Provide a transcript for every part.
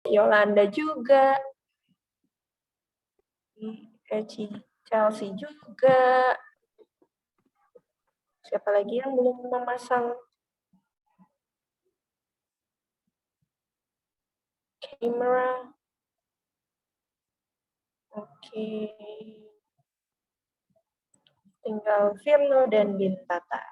Yolanda juga. Chelsea juga. Siapa lagi yang belum memasang kamera? Oke. Tinggal Firno dan Bintata.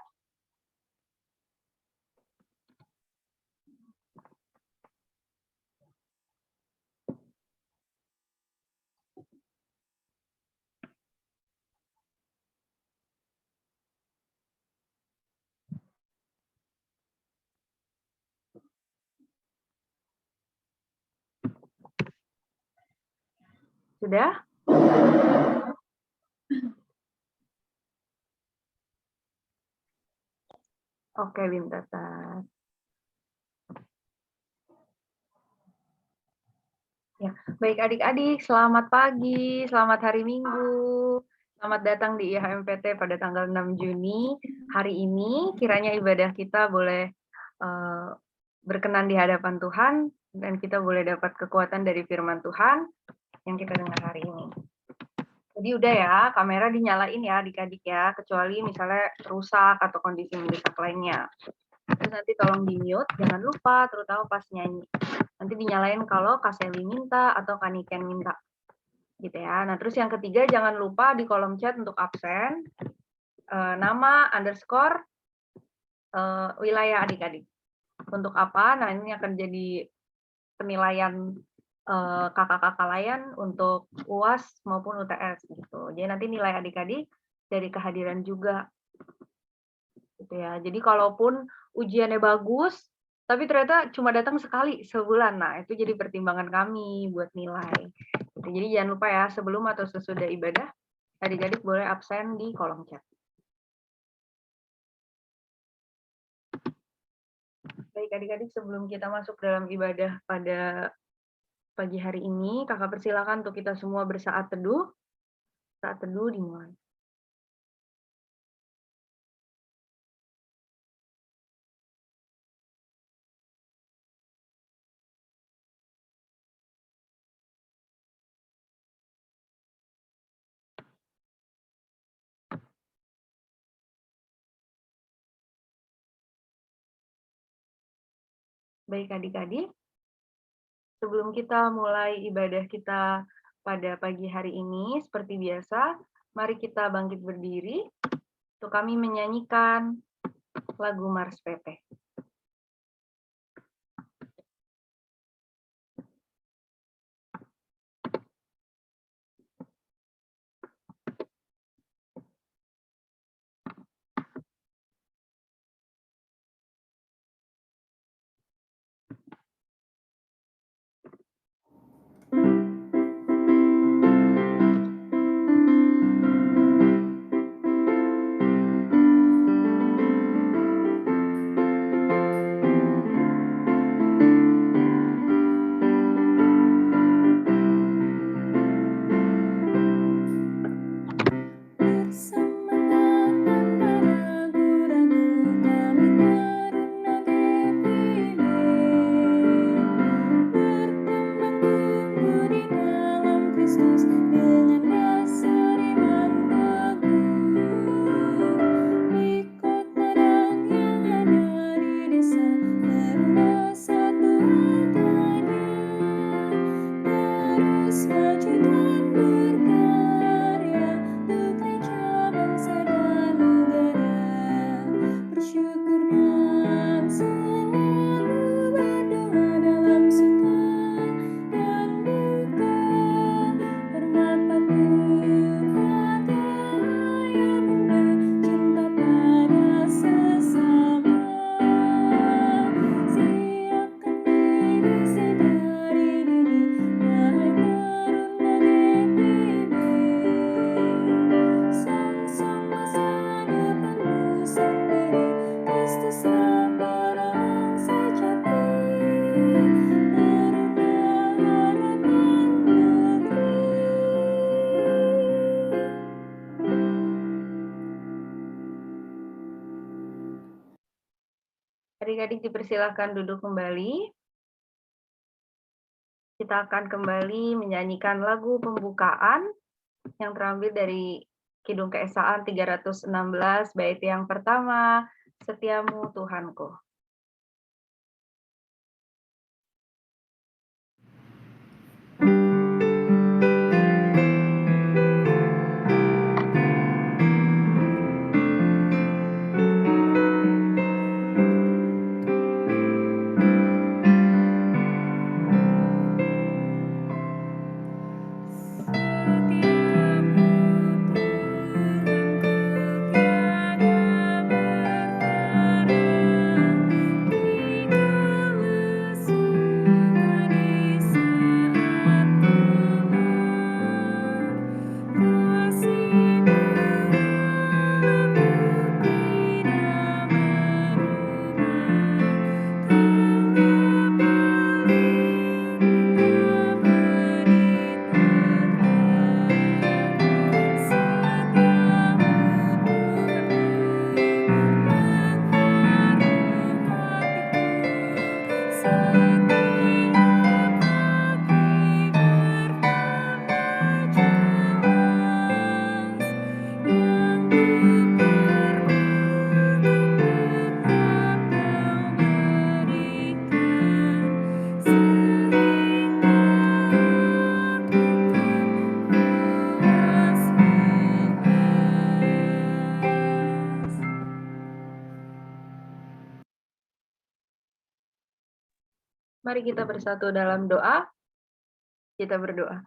Sudah? Oke, Bintata. Ya, baik adik-adik, selamat pagi, selamat hari Minggu. Selamat datang di IHMPT pada tanggal 6 Juni. Hari ini kiranya ibadah kita boleh berkenan di hadapan Tuhan dan kita boleh dapat kekuatan dari firman Tuhan yang kita dengar hari ini. Jadi udah ya, kamera dinyalain ya adik-adik ya, kecuali misalnya rusak atau kondisi mendesak lainnya. Terus nanti tolong di-mute, jangan lupa terutama pas nyanyi. Nanti dinyalain kalau Kak Seli minta atau Kak Niken minta. Gitu ya. Nah, terus yang ketiga jangan lupa di kolom chat untuk absen nama underscore wilayah adik-adik. Untuk apa? Nah, ini akan jadi penilaian kakak-kakak lain untuk UAS maupun UTS gitu. Jadi nanti nilai adik-adik dari kehadiran juga. Gitu ya. Jadi kalaupun ujiannya bagus, tapi ternyata cuma datang sekali sebulan, nah itu jadi pertimbangan kami buat nilai. Gitu. Jadi jangan lupa ya, sebelum atau sesudah ibadah, adik-adik boleh absen di kolom chat. Baik adik-adik, sebelum kita masuk dalam ibadah pada pagi hari ini, kakak persilakan untuk kita semua bersaat teduh. Saat teduh dimulai. Baik adik-adik, sebelum kita mulai ibadah kita pada pagi hari ini, seperti biasa, mari kita bangkit berdiri untuk kami menyanyikan lagu Mars PP. Adik-adik dipersilakan duduk kembali. Kita akan kembali menyanyikan lagu pembukaan yang terambil dari Kidung Keesaan 316, bait yang pertama, Setiamu Tuhanku. Mari kita bersatu dalam doa. Kita berdoa.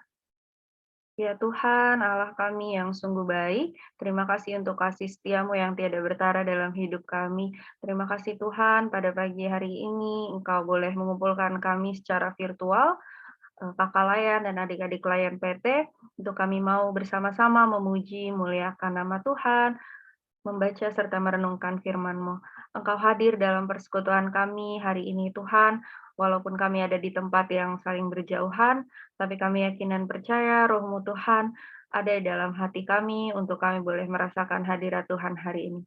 Ya Tuhan, Allah kami yang sungguh baik, terima kasih untuk kasih setiamu yang tiada bertara dalam hidup kami. Terima kasih Tuhan, pada pagi hari ini Engkau boleh mengumpulkan kami secara virtual, kakak layan dan adik-adik layan PT, untuk kami mau bersama-sama memuji, muliakan nama Tuhan, membaca serta merenungkan firman-Mu. Engkau hadir dalam persekutuan kami hari ini Tuhan, walaupun kami ada di tempat yang saling berjauhan, tapi kami yakin dan percaya Roh-Mu Tuhan ada di dalam hati kami untuk kami boleh merasakan hadirat Tuhan hari ini.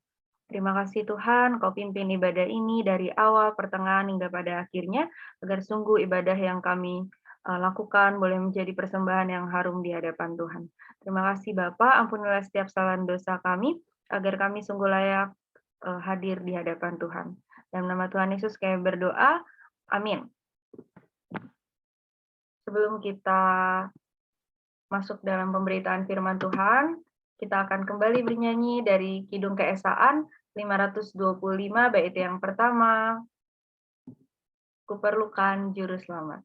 Terima kasih Tuhan, Kau pimpin ibadah ini dari awal, pertengahan, hingga pada akhirnya, agar sungguh ibadah yang kami lakukan boleh menjadi persembahan yang harum di hadapan Tuhan. Terima kasih Bapa, ampunilah setiap kesalahan dosa kami, agar kami sungguh layak hadir di hadapan Tuhan. Dalam nama Tuhan Yesus kami berdoa, amin. Sebelum kita masuk dalam pemberitaan firman Tuhan, kita akan kembali bernyanyi dari Kidung Keesaan 525, bait yang pertama, Kuperlukan Juru Selamat.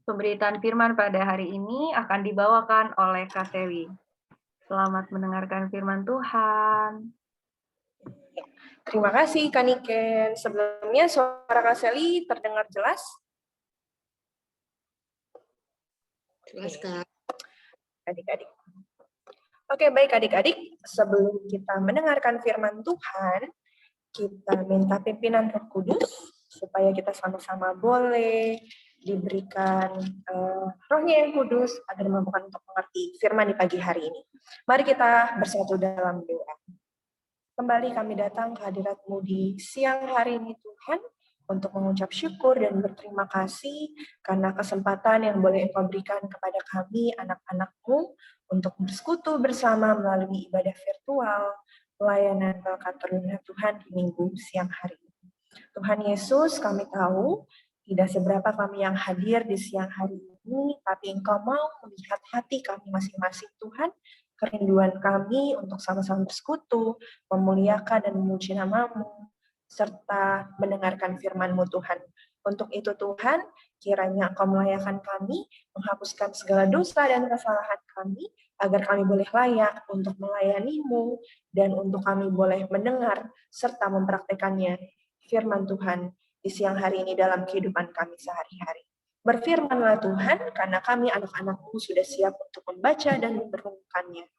Pemberitaan firman pada hari ini akan dibawakan oleh Kak Sewi. Selamat mendengarkan firman Tuhan. Terima kasih Kak Niken. Sebelumnya suara Kak Seli terdengar jelas? Jelas Kak. Adik-adik. Oke, baik adik-adik. Sebelum kita mendengarkan firman Tuhan, kita minta pimpinan Roh Kudus supaya kita sama-sama boleh diberikan rohnya yang kudus agar mampukan untuk mengerti firman di pagi hari ini. Mari kita bersatu dalam doa. Kembali kami datang ke hadirat-Mu di siang hari ini Tuhan, untuk mengucap syukur dan berterima kasih karena kesempatan yang boleh Engkau berikan kepada kami, anak-anak-Mu, untuk bersekutu bersama melalui ibadah virtual, pelayanan berkat karunia Tuhan di minggu siang hari ini. Tuhan Yesus, kami tahu tidak seberapa kami yang hadir di siang hari ini, tapi Engkau mau melihat hati kami masing-masing, Tuhan, kerinduan kami untuk sama-sama bersekutu, memuliakan dan memuji nama-Mu, serta mendengarkan firman-Mu, Tuhan. Untuk itu, Tuhan, kiranya Engkau melayakan kami, menghapuskan segala dosa dan kesalahan kami, agar kami boleh layak untuk melayani-Mu, dan untuk kami boleh mendengar serta mempraktekannya firman Tuhan di siang hari ini dalam kehidupan kami sehari-hari. Berfirmanlah Tuhan, karena kami anak-anak-Mu sudah siap untuk membaca dan merenungkannya.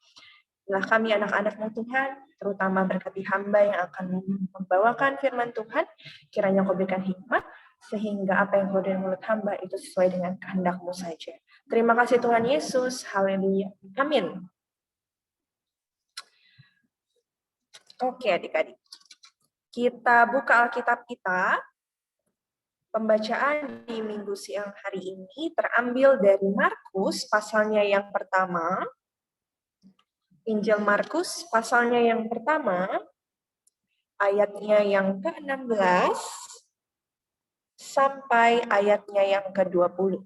Nah, kami anak-anak-Mu Tuhan, terutama berkati hamba yang akan membawakan firman Tuhan, kiranya Kau berikan hikmat, sehingga apa yang keluar dari mulut hamba itu sesuai dengan kehendak-Mu saja. Terima kasih Tuhan Yesus, haleluya, amin. Oke adik-adik, kita buka Alkitab kita. Pembacaan di minggu siang hari ini terambil dari Markus pasalnya yang pertama, Injil Markus pasalnya yang pertama, ayatnya yang ke-16 sampai ayatnya yang ke-20.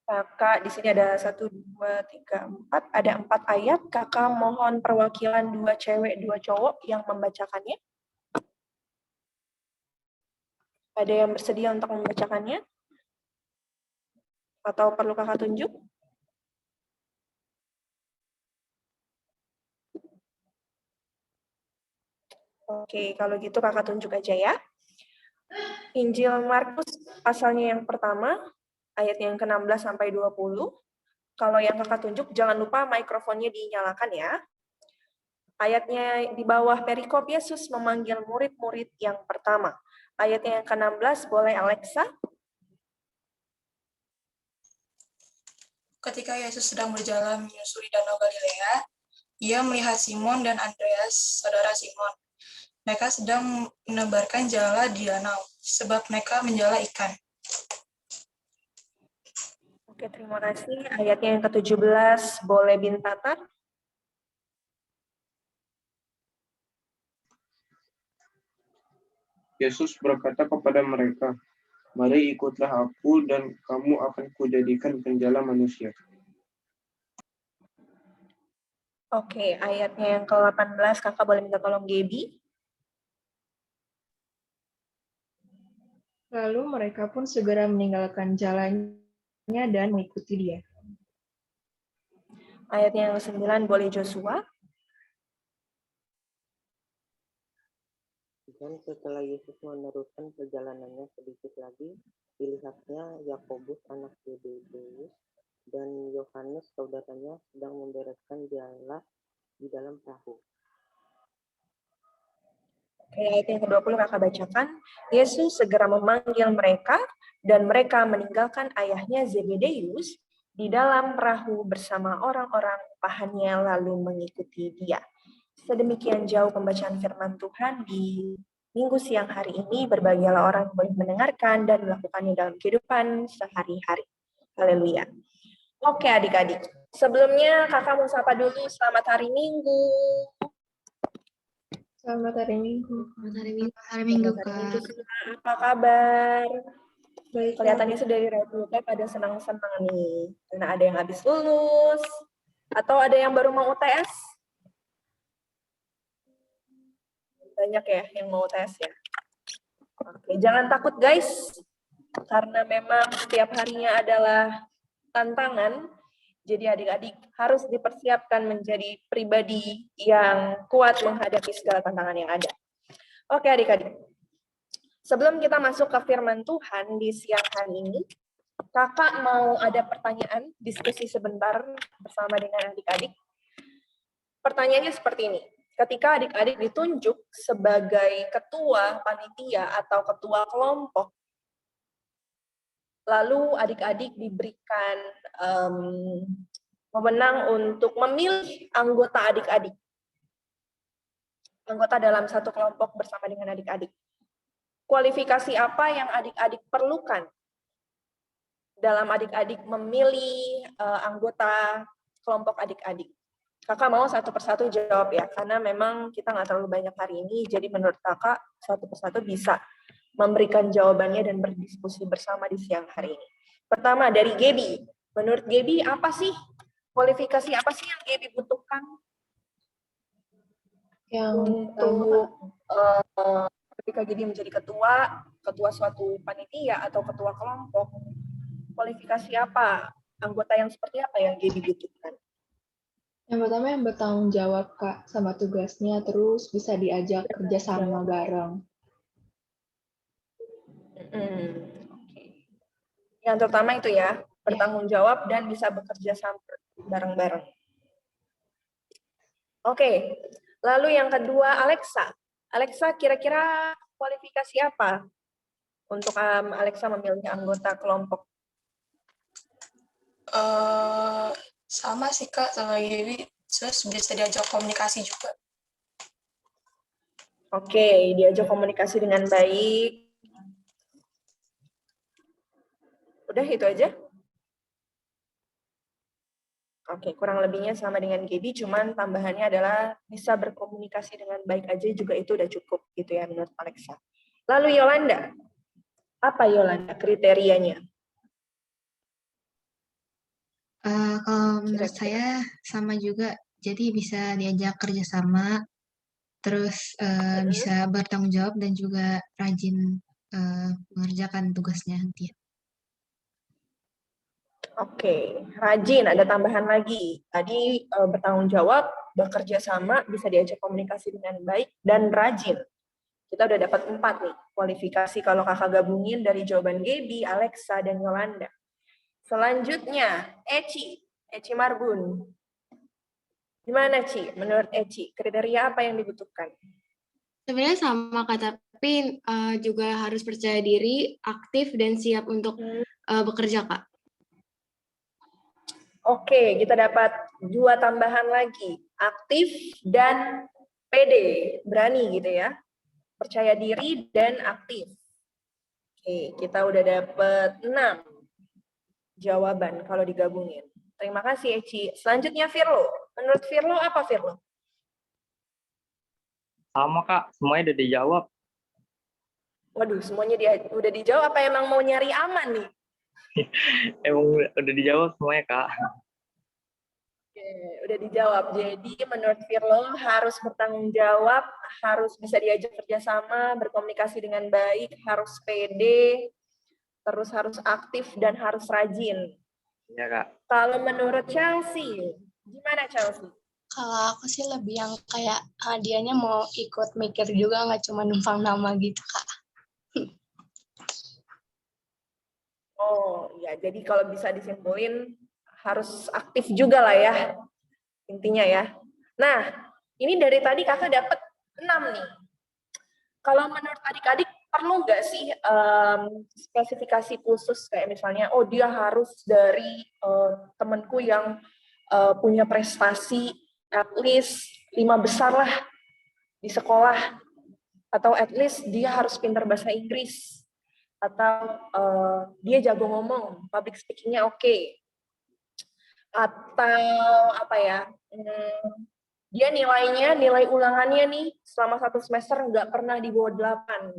Kakak, di sini ada 1, 2, 3, 4, ada 4 ayat. Kakak mohon perwakilan 2 cewek, 2 cowok yang membacakannya. Ada yang bersedia untuk membacakannya? Atau perlu kakak tunjuk? Oke, kalau gitu kakak tunjuk aja ya. Injil Markus pasalnya yang pertama, ayat yang ke-16 sampai 20. Kalau yang kakak tunjuk, jangan lupa mikrofonnya dinyalakan ya. Ayatnya di bawah perikop Yesus memanggil murid-murid yang pertama. Ayatnya yang ke-16, boleh Alexa? Ketika Yesus sedang berjalan menyusuri Danau Galilea, ia melihat Simon dan Andreas, saudara Simon. Mereka sedang menebarkan jala di danau, sebab mereka menjala ikan. Oke, terima kasih. Ayatnya yang ke-17, boleh Bintata? Yesus berkata kepada mereka, "Mari ikutlah aku dan kamu akan kujadikan penjala manusia." Oke, ayatnya yang ke-18, kakak boleh minta tolong Gaby? Lalu mereka pun segera meninggalkan jalannya dan mengikuti dia. Ayatnya yang ke-9, boleh Joshua? Dan setelah Yesus meneruskan perjalanannya sedikit lagi, dilihatnya Yakobus anak Zebedeus dan Yohanes saudaranya sedang membereskan jala di dalam perahu. Oke, ayat yang ke-20 kakak bacakan. Yesus segera memanggil mereka dan mereka meninggalkan ayahnya Zebedeus di dalam perahu bersama orang-orang upahannya lalu mengikuti dia. Sedemikian jauh pembacaan firman Tuhan di minggu siang hari ini. Berbahagialah orang yang boleh mendengarkan dan melakukannya dalam kehidupan sehari-hari. Haleluya. Oke adik-adik, sebelumnya kakak mau sapa dulu, selamat hari Minggu. Selamat hari Minggu. Hari Minggu, Selamat hari Kak. Minggu semua, apa kabar? Baik, Kelihatannya sudah dari Raduka pada senang-senang nih. Karena ada yang habis lulus, atau ada yang baru mau UTS? Banyak ya yang mau UTS ya. Oke, jangan takut guys, karena memang setiap harinya adalah tantangan. Jadi adik-adik harus dipersiapkan menjadi pribadi yang kuat menghadapi segala tantangan yang ada. Oke adik-adik, sebelum kita masuk ke firman Tuhan di siang hari ini, kakak mau ada pertanyaan, diskusi sebentar bersama dengan adik-adik. Pertanyaannya seperti ini, ketika adik-adik ditunjuk sebagai ketua panitia atau ketua kelompok, lalu adik-adik diberikan wewenang untuk memilih anggota adik-adik. anggota dalam satu kelompok bersama dengan adik-adik. Kualifikasi apa yang adik-adik perlukan dalam adik-adik memilih anggota kelompok adik-adik? Kakak mau satu persatu jawab ya, karena memang kita nggak terlalu banyak hari ini, jadi menurut kakak satu persatu bisa memberikan jawabannya dan berdiskusi bersama di siang hari ini. Pertama dari Gaby. Menurut Gaby apa sih kualifikasi apa sih yang Gaby butuhkan untuk ketika Gaby menjadi ketua suatu panitia atau ketua kelompok? Kualifikasi apa? Anggota yang seperti apa yang Gaby butuhkan? Yang pertama yang bertanggung jawab, Kak, sama tugasnya, terus bisa diajak kerjasama bareng. Oke. Yang terutama itu ya, bertanggung jawab dan bisa bekerja sama bareng-bareng. Oke, lalu yang kedua Alexa. Alexa kira-kira kualifikasi apa untuk Alexa memilih anggota kelompok? Sama sih Kak, sama Gaby, terus bisa diajak komunikasi juga. Oke, diajak komunikasi dengan baik. Udah itu aja? Oke, kurang lebihnya sama dengan Gaby, cuman tambahannya adalah bisa berkomunikasi dengan baik aja juga itu udah cukup gitu ya menurut Alexa. Lalu Yolanda, apa Yolanda kriterianya? Kalau menurut saya sama juga, jadi bisa diajak kerjasama, terus bisa bertanggung jawab dan juga rajin mengerjakan tugasnya nanti. Oke, rajin, ada tambahan lagi. Tadi bertanggung jawab, bekerja sama, bisa diajak komunikasi dengan baik, dan rajin. Kita udah dapat 4 nih kualifikasi kalau kakak gabungin dari jawaban Gaby, Alexa, dan Yolanda. Selanjutnya, Eci Marbun. Gimana, Ci? Menurut Eci, kriteria apa yang dibutuhkan? Sebenarnya sama Kak, tapi juga harus percaya diri, aktif, dan siap untuk bekerja, Kak. Oke, kita dapat 2 tambahan lagi. Aktif dan pede, berani gitu ya. Percaya diri dan aktif. Oke, kita udah dapat 6 jawaban kalau digabungin. Terima kasih, Eci. Selanjutnya Firlo. Menurut Firlo, apa Firlo? Sama Kak, semuanya udah dijawab. Waduh, semuanya udah dijawab. Apa emang mau nyari aman nih? Emang udah dijawab semuanya Kak. Oke, udah dijawab. Jadi menurut Firlo harus bertanggung jawab, harus bisa diajak kerjasama, berkomunikasi dengan baik, harus pede, terus harus aktif dan harus rajin. Iya Kak. Kalau menurut Chelsea, gimana Chelsea? Kalau aku sih lebih yang kayak dianya mau ikut mikir juga, nggak cuma numpang nama gitu, Kak. Oh, ya. Jadi kalau bisa disimpulin, harus aktif juga lah ya, intinya ya. Nah, ini dari tadi kakak dapat 6 nih. Kalau menurut adik-adik, perlu nggak sih spesifikasi khusus, kayak misalnya, oh dia harus dari temanku yang punya prestasi at least 5 besar lah di sekolah, atau at least dia harus pintar bahasa Inggris, atau dia jago ngomong, public speaking-nya oke. Atau apa ya, dia nilai ulangannya nih selama 1 semester nggak pernah di bawah 8.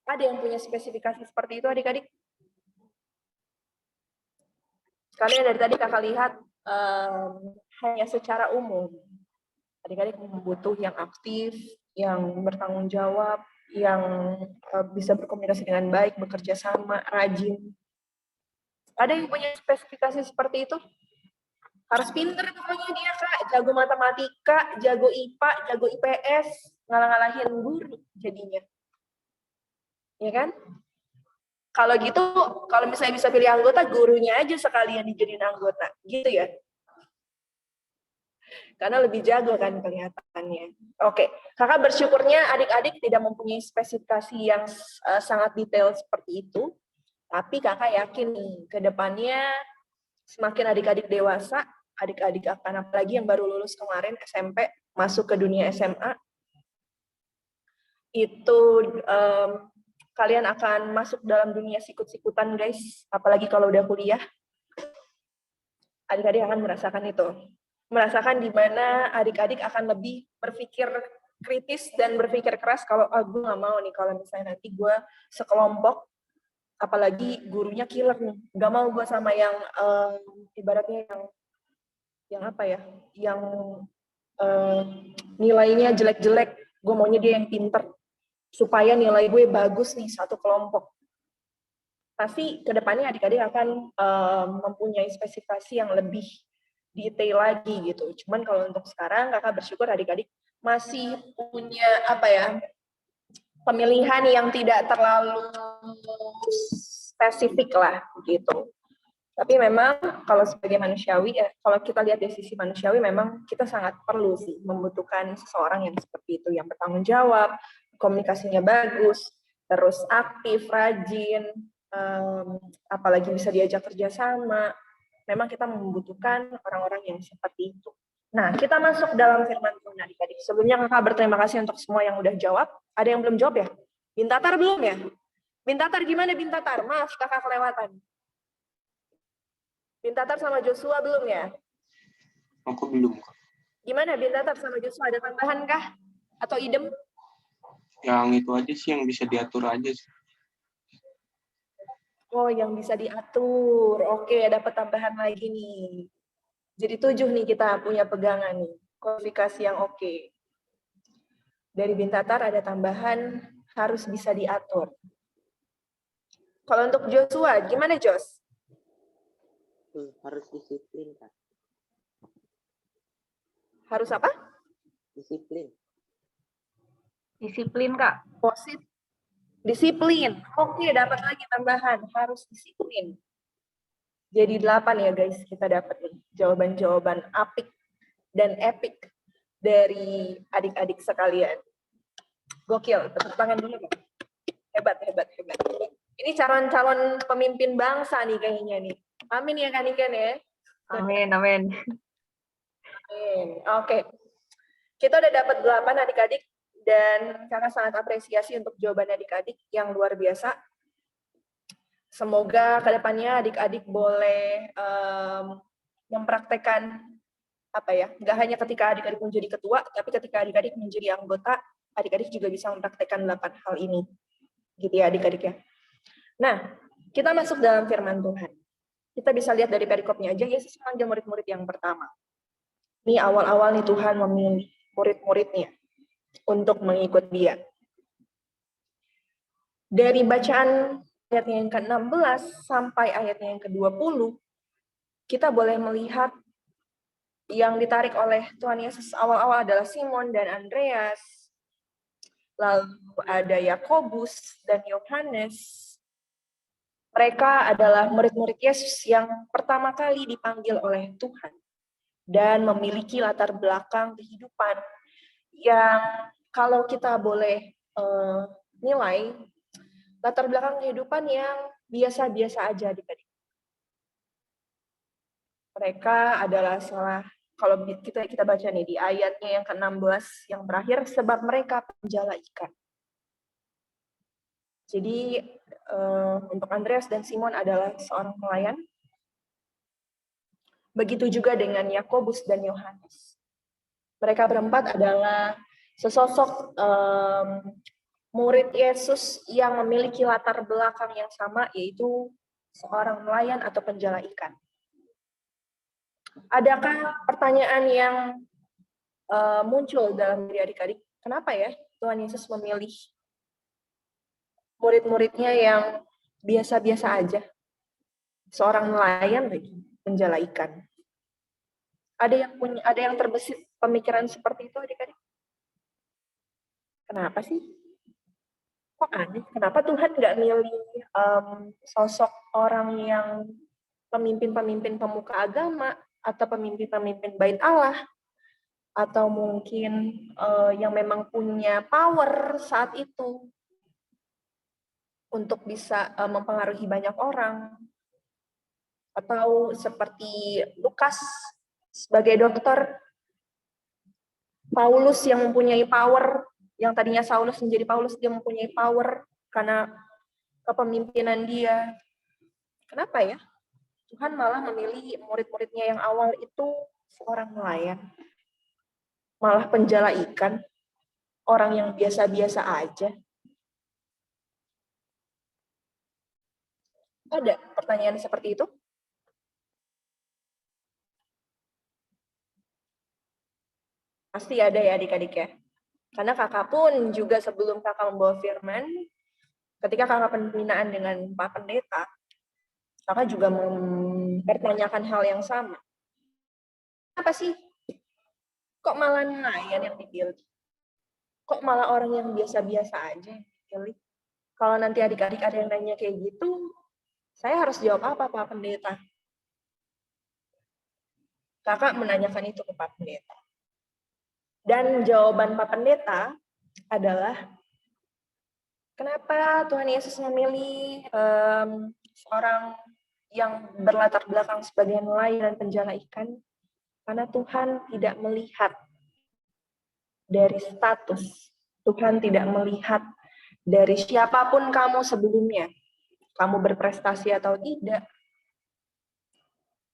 Ada yang punya spesifikasi seperti itu adik-adik? Sekalian dari tadi kakak lihat hanya secara umum. Adik-adik butuh yang aktif, yang bertanggung jawab, yang bisa berkomunikasi dengan baik, bekerja sama, rajin. Ada yang punya spesifikasi seperti itu? Harus pinter pokoknya dia, Kak. Jago matematika, jago IPA, jago IPS, ngalah-ngalahin guru jadinya. Ya kan? Kalau gitu, kalau misalnya bisa pilih anggota, gurunya aja sekalian dijadiin anggota. Gitu ya? Karena lebih jago kan kelihatannya. Oke, kakak bersyukurnya adik-adik tidak mempunyai spesifikasi yang sangat detail seperti itu. Tapi kakak yakin nih, ke depannya semakin adik-adik dewasa, adik-adik akan apalagi yang baru lulus kemarin SMP, masuk ke dunia SMA, itu kalian akan masuk dalam dunia sikut-sikutan, guys. Apalagi kalau udah kuliah. Adik-adik akan merasakan itu. Merasakan di mana adik-adik akan lebih berpikir kritis dan berpikir keras kalau gue nggak mau nih kalau misalnya nanti gue sekelompok, apalagi gurunya killer nih. Nggak mau gue sama yang ibaratnya yang apa ya, yang nilainya jelek-jelek. Gue maunya dia yang pinter supaya nilai gue bagus nih satu kelompok. Pasti kedepannya adik-adik akan mempunyai spesifikasi yang lebih detail lagi gitu. Cuman kalau untuk sekarang kakak bersyukur adik-adik masih punya apa ya, pemilihan yang tidak terlalu spesifik lah gitu. Tapi memang kalau sebagai manusiawi, kalau kita lihat dari sisi manusiawi, memang kita sangat perlu sih membutuhkan seseorang yang seperti itu, yang bertanggung jawab, komunikasinya bagus, terus aktif, rajin, apalagi bisa diajak kerjasama. Memang kita membutuhkan orang-orang yang seperti itu. Nah, kita masuk dalam firman Tuhan adik-adik. Sebelumnya kakak berterima kasih untuk semua yang udah jawab. Ada yang belum jawab ya? Bintatar belum ya? Bintatar gimana Bintatar? Maaf, kakak kelewatan. Bintatar sama Joshua belum ya? Aku belum. Gimana Bintatar sama Joshua? Ada tambahan kah? Atau idem? Yang itu aja sih, yang bisa diatur aja sih. Oh, yang bisa diatur. Oke, dapat tambahan lagi nih. Jadi 7 nih kita punya pegangan nih. Kualifikasi yang oke. Dari Bintatar ada tambahan harus bisa diatur. Kalau untuk Joshua, gimana Jos? Harus disiplin, Kak. Harus apa? Disiplin. Disiplin, Kak. Posit. Disiplin. Oke, dapat lagi tambahan. Harus disiplin. Jadi 8 ya guys, kita dapat nih jawaban-jawaban apik dan epic dari adik-adik sekalian. Gokil, tepuk tangan dulu. Hebat, hebat, hebat. Ini calon-calon pemimpin bangsa nih kayaknya nih. Amin ya Kak Niken ya. Amin, amin. Amin. Oke. Kita udah dapat 8 adik-adik dan kakak sangat apresiasi untuk jawaban adik-adik yang luar biasa. Semoga kedepannya adik-adik boleh mempraktekkan apa ya, nggak hanya ketika adik-adik menjadi ketua, tapi ketika adik-adik menjadi anggota, adik-adik juga bisa mempraktekkan 8 hal ini. Gitu ya adik-adik ya. Nah, kita masuk dalam firman Tuhan. Kita bisa lihat dari perikopnya aja, Yesus memanggil murid-murid yang pertama. Ini awal-awal nih Tuhan memilih murid-muridnya untuk mengikut dia. Dari bacaan ayatnya yang ke-16 sampai ayatnya yang ke-20, kita boleh melihat yang ditarik oleh Tuhan Yesus awal-awal adalah Simon dan Andreas, lalu ada Yakobus dan Yohanes. Mereka adalah murid-murid Yesus yang pertama kali dipanggil oleh Tuhan dan memiliki latar belakang kehidupan yang kalau kita boleh nilai, latar belakang kehidupan yang biasa-biasa aja adik-adik. Mereka adalah kalau kita baca nih di ayatnya yang ke-16 yang terakhir, sebab mereka penjala ikan. Jadi untuk Andreas dan Simon adalah seorang pelayan. Begitu juga dengan Yakobus dan Yohanes. Mereka berempat adalah sesosok murid Yesus yang memiliki latar belakang yang sama, yaitu seorang nelayan atau penjala ikan. Adakah pertanyaan yang muncul dalam diri adik-adik? Kenapa ya Tuhan Yesus memilih murid-muridnya yang biasa-biasa aja? Seorang nelayan lagi, penjala ikan. Ada yang terbesit pemikiran seperti itu adik-adik? Kenapa sih? Kok aneh? Kenapa Tuhan nggak milih sosok orang yang pemimpin-pemimpin pemuka agama atau pemimpin-pemimpin bait Allah, atau mungkin yang memang punya power saat itu untuk bisa mempengaruhi banyak orang, atau seperti Lukas sebagai dokter, Paulus yang mempunyai power Yang tadinya Saulus menjadi Paulus, dia mempunyai power karena kepemimpinan dia. Kenapa ya? Tuhan malah memilih murid-muridnya yang awal itu seorang nelayan. Malah penjala ikan, orang yang biasa-biasa aja. Ada pertanyaan seperti itu? Pasti ada ya adik-adik ya. Karena kakak pun juga sebelum kakak membawa firman, ketika kakak pembinaan dengan Pak Pendeta, kakak juga mempertanyakan hal yang sama. Apa sih? Kok malah nelayan yang dipilih? Kok malah orang yang biasa-biasa aja yang dipilih? Kalau nanti adik-adik ada yang nanya kayak gitu, saya harus jawab apa Pak Pendeta? Kakak menanyakan itu ke Pak Pendeta. Dan jawaban Pak Pendeta adalah, kenapa Tuhan Yesus memilih seorang yang berlatar belakang sebagai nelayan dan penjala ikan? Karena Tuhan tidak melihat dari status. Tuhan tidak melihat dari siapapun kamu sebelumnya. Kamu berprestasi atau tidak.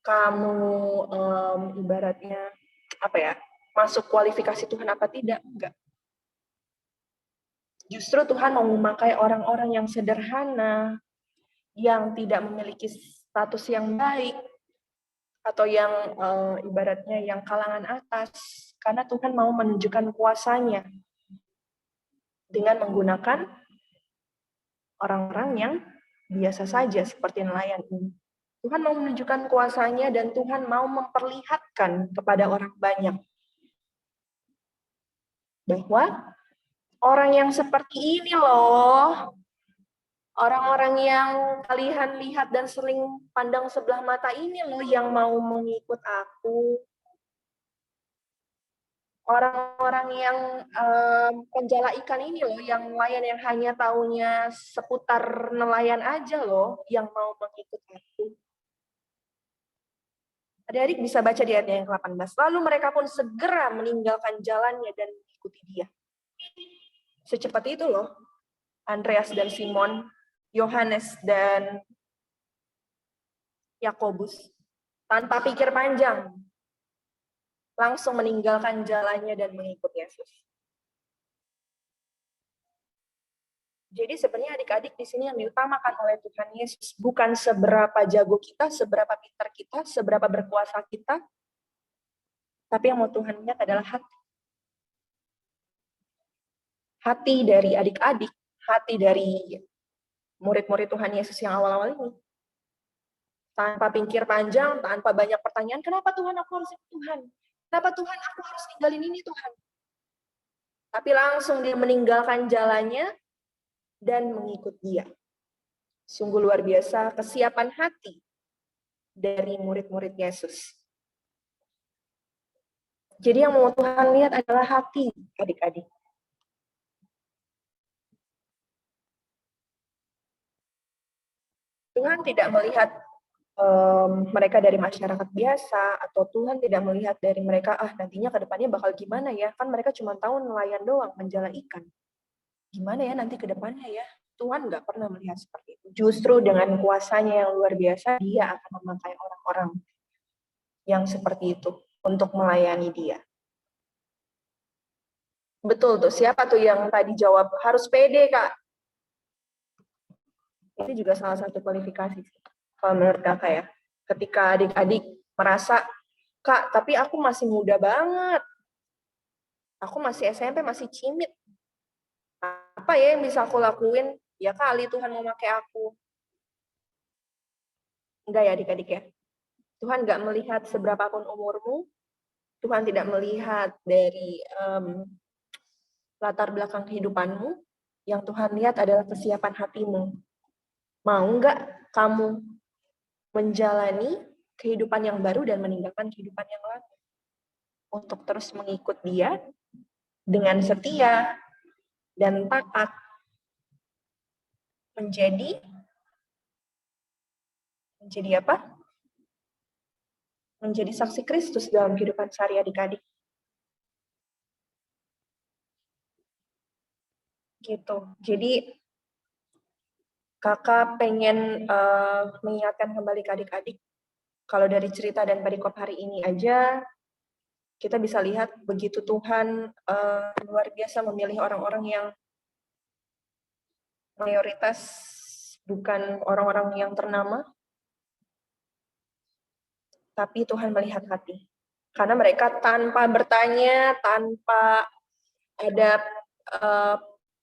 Kamu ibaratnya apa ya? Masuk kualifikasi Tuhan apa tidak? Enggak. Justru Tuhan mau memakai orang-orang yang sederhana, yang tidak memiliki status yang baik, atau yang ibaratnya yang kalangan atas, karena Tuhan mau menunjukkan kuasanya dengan menggunakan orang-orang yang biasa saja seperti nelayan ini. Tuhan mau menunjukkan kuasanya dan Tuhan mau memperlihatkan kepada orang banyak bahwa orang yang seperti ini loh, orang-orang yang kalian lihat dan sering pandang sebelah mata ini loh yang mau mengikut aku. Orang-orang yang penjala ikan ini loh, yang nelayan yang hanya taunya seputar nelayan aja loh, yang mau mengikut aku. Adik-adik bisa baca di ayat yang ke-18. Lalu mereka pun segera meninggalkan jalannya dan mengikuti dia. Secepat itu loh, Andreas dan Simon, Yohanes dan Yakobus, tanpa pikir panjang, langsung meninggalkan jalannya dan mengikut Yesus. Jadi sebenarnya adik-adik di sini yang diutamakan oleh Tuhan Yesus bukan seberapa jago kita, seberapa pintar kita, seberapa berkuasa kita, tapi yang mau Tuhan lihat adalah hati. Hati dari adik-adik, hati dari murid-murid Tuhan Yesus yang awal-awal ini. Tanpa pikir panjang, tanpa banyak pertanyaan, kenapa Tuhan aku harus ikut Tuhan? Kenapa Tuhan aku harus tinggalin ini Tuhan? Tapi langsung dia meninggalkan jalannya dan mengikut dia. Sungguh luar biasa kesiapan hati dari murid-murid Yesus. Jadi yang mau Tuhan lihat adalah hati adik-adik. Tuhan tidak melihat mereka dari masyarakat biasa, atau Tuhan tidak melihat dari mereka, nantinya ke depannya bakal gimana ya, kan mereka cuma tahu nelayan doang, menjala ikan. Gimana ya nanti ke depannya ya? Tuhan nggak pernah melihat seperti itu. Justru dengan kuasanya yang luar biasa, dia akan memakai orang-orang yang seperti itu untuk melayani dia. Betul tuh, siapa tuh yang tadi jawab, harus pede Kak? Itu juga salah satu kualifikasi kalau menurut kakak ya. Ketika adik-adik merasa, Kak, tapi aku masih muda banget. Aku masih SMP, masih cimit. Apa ya yang bisa aku lakuin? Ya kali Tuhan mau pakai aku. Enggak ya adik-adik ya. Tuhan nggak melihat seberapapun umurmu. Tuhan tidak melihat dari latar belakang kehidupanmu. Yang Tuhan lihat adalah kesiapan hatimu. Mau nggak kamu menjalani kehidupan yang baru dan meninggalkan kehidupan yang lalu? Untuk terus mengikut dia dengan setia dan taat menjadi apa? Menjadi saksi Kristus dalam kehidupan sehari adik-adik. Gitu. Jadi kakak pengen mengingatkan kembali ke adik-adik, kalau dari cerita dan perikop hari ini aja, kita bisa lihat begitu Tuhan luar biasa memilih orang-orang yang mayoritas bukan orang-orang yang ternama, tapi Tuhan melihat hati. Karena mereka tanpa bertanya, tanpa ada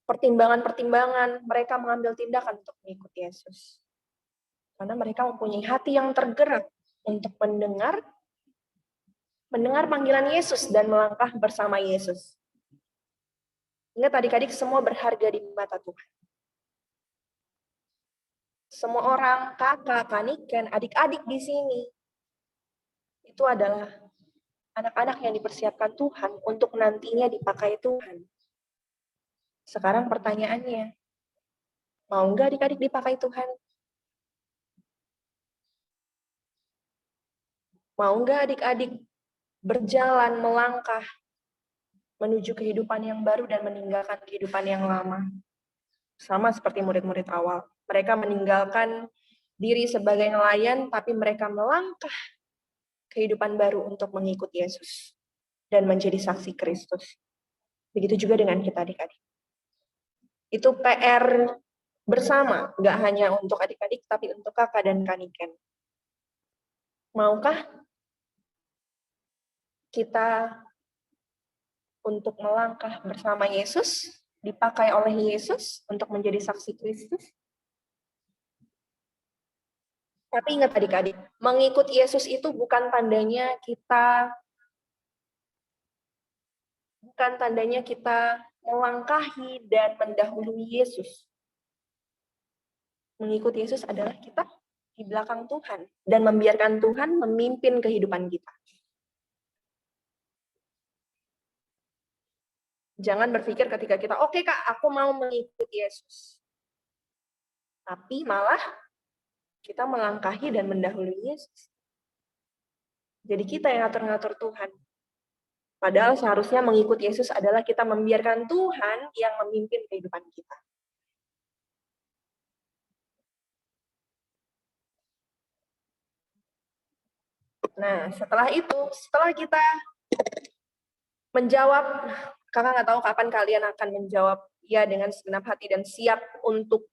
pertimbangan-pertimbangan, mereka mengambil tindakan untuk mengikuti Yesus. Karena mereka mempunyai hati yang tergerak untuk mendengar panggilan Yesus dan melangkah bersama Yesus. Ingat adik-adik, semua berharga di mata Tuhan. Semua orang, kakak, kaniken, adik-adik di sini, itu adalah anak-anak yang dipersiapkan Tuhan untuk nantinya dipakai Tuhan. Sekarang pertanyaannya, mau nggak adik-adik dipakai Tuhan? Mau nggak adik-adik berjalan, melangkah, menuju kehidupan yang baru dan meninggalkan kehidupan yang lama? Sama seperti murid-murid awal. Mereka meninggalkan diri sebagai nelayan, tapi mereka melangkah kehidupan baru untuk mengikuti Yesus dan menjadi saksi Kristus. Begitu juga dengan kita adik-adik. Itu PR bersama, nggak hanya untuk adik-adik, tapi untuk kakak dan kaniken. Maukah kita untuk melangkah bersama Yesus, dipakai oleh Yesus untuk menjadi saksi Kristus? Tapi ingat adik-adik, mengikut Yesus itu bukan tandanya kita melangkahi dan mendahului Yesus. Mengikut Yesus adalah kita di belakang Tuhan dan membiarkan Tuhan memimpin kehidupan kita. Jangan berpikir ketika kita, oke Kak, aku mau mengikuti Yesus. Tapi malah kita melangkahi dan mendahului Yesus. Jadi kita yang ngatur-ngatur Tuhan. Padahal seharusnya mengikuti Yesus adalah kita membiarkan Tuhan yang memimpin kehidupan kita. Nah, setelah kita menjawab, kakak nggak tahu kapan kalian akan menjawab ya dengan segenap hati dan siap untuk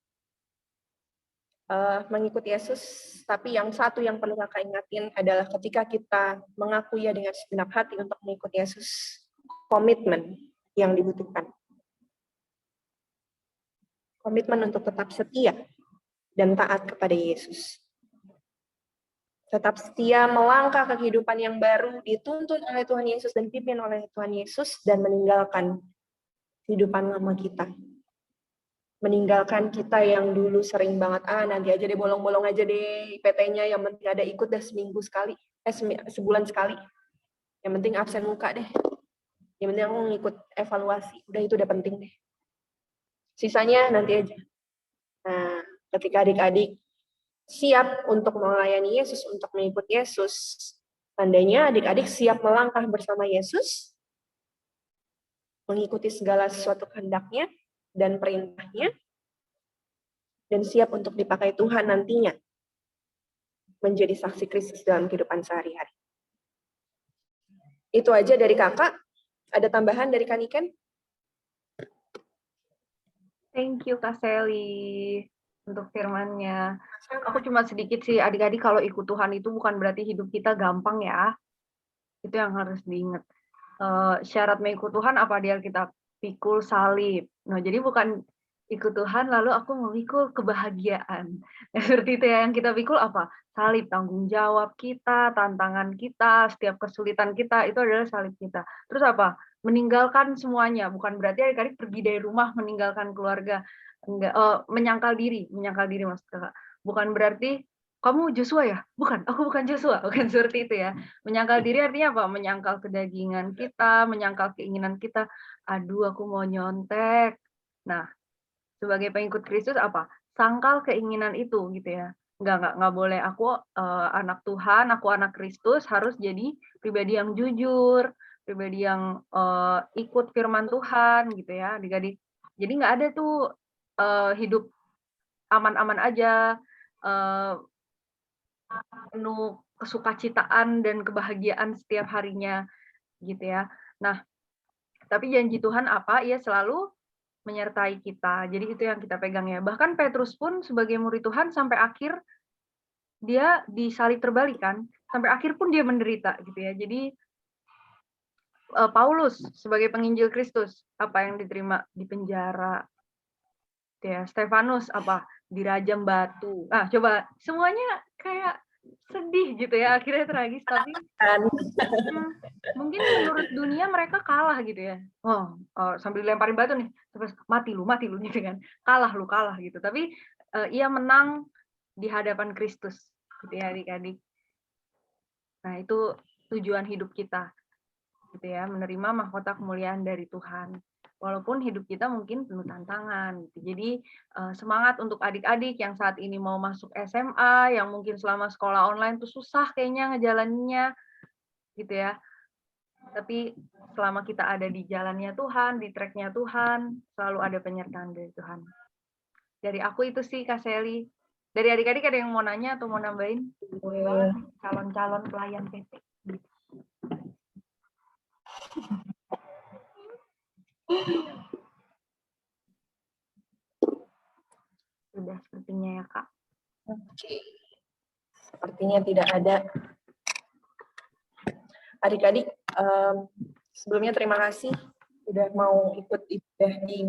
mengikuti Yesus, tapi yang satu yang perlu kakak ingatin adalah ketika kita mengaku ya dengan segenap hati untuk mengikuti Yesus, komitmen yang dibutuhkan. Komitmen untuk tetap setia dan taat kepada Yesus. Tetap setia melangkah ke kehidupan yang baru, dituntun oleh Tuhan Yesus dan dipimpin oleh Tuhan Yesus, dan meninggalkan kehidupan lama kita. Meninggalkan kita yang dulu sering banget, nanti aja deh, bolong-bolong aja deh IPT-nya, yang penting ada ikut dah sebulan sekali. Yang penting absen muka deh. Yang penting aku ngikut evaluasi, udah itu udah penting deh. Sisanya nanti aja. Nah, ketika adik-adik siap untuk melayani Yesus, untuk mengikuti Yesus, tandanya adik-adik siap melangkah bersama Yesus, mengikuti segala sesuatu kehendaknya dan perintahnya, dan siap untuk dipakai Tuhan nantinya menjadi saksi Kristus dalam kehidupan sehari-hari. Itu aja dari kakak. Ada tambahan dari Kaniken? Thank you Kak Sally untuk firman-nya. Aku cuma sedikit sih, adik-adik, kalau ikut Tuhan itu bukan berarti hidup kita gampang ya. Itu yang harus diingat. Syarat mengikut Tuhan apa dia kita pikul salib. Nah, jadi bukan ikut Tuhan lalu aku memikul kebahagiaan. Seperti itu ya, yang kita pikul apa? Salib, tanggung jawab kita, tantangan kita, setiap kesulitan kita, itu adalah salib kita. Terus apa? Meninggalkan semuanya, bukan berarti adik-adik pergi dari rumah, meninggalkan keluarga. Enggak, menyangkal diri maksud kakak. Bukan berarti kamu Joshua ya? Bukan, aku bukan Joshua, bukan seperti itu ya. Menyangkal diri artinya apa? Menyangkal kedagingan kita, menyangkal keinginan kita. Aduh, aku mau nyontek. Nah, sebagai pengikut Kristus apa? Sangkal keinginan itu gitu ya. Enggak boleh. Aku anak Tuhan, aku anak Kristus, harus jadi pribadi yang jujur, pribadi yang ikut firman Tuhan gitu ya. Adik-adik, Jadi nggak ada tuh hidup aman-aman aja, penuh kesukacitaan dan kebahagiaan setiap harinya gitu ya. Nah, tapi janji Tuhan apa? Ia selalu menyertai kita. Jadi itu yang kita pegang ya. Bahkan Petrus pun sebagai murid Tuhan sampai akhir dia disalib terbalik kan. Sampai akhir pun dia menderita gitu ya. Jadi Paulus sebagai penginjil Kristus apa yang diterima di penjara. Ya, Stefanus apa dirajam batu. Nah, coba semuanya kayak sedih gitu ya, akhirnya tragis, tapi mungkin menurut dunia mereka kalah gitu ya. Oh, sambil dilemparin batu nih, terus mati lu gitu kan. Kalah gitu. Tapi ia menang di hadapan Kristus gitu ya adik-adik. Nah, itu tujuan hidup kita gitu ya, menerima mahkota kemuliaan dari Tuhan. Walaupun hidup kita mungkin penuh tantangan gitu. Jadi semangat untuk adik-adik yang saat ini mau masuk SMA, yang mungkin selama sekolah online tuh susah kayaknya ngejalaninnya gitu ya. Tapi selama kita ada di jalannya Tuhan, di tracknya Tuhan, selalu ada penyertaan dari Tuhan. Dari aku itu sih Kak Seli. Dari adik-adik ada yang mau nanya atau mau nambahin? Boleh banget nih, calon-calon pelayan PT. Gitu. Sudah sepertinya ya Kak. Oke. Sepertinya tidak ada. Adik-adik, sebelumnya terima kasih sudah mau ikut ibadah di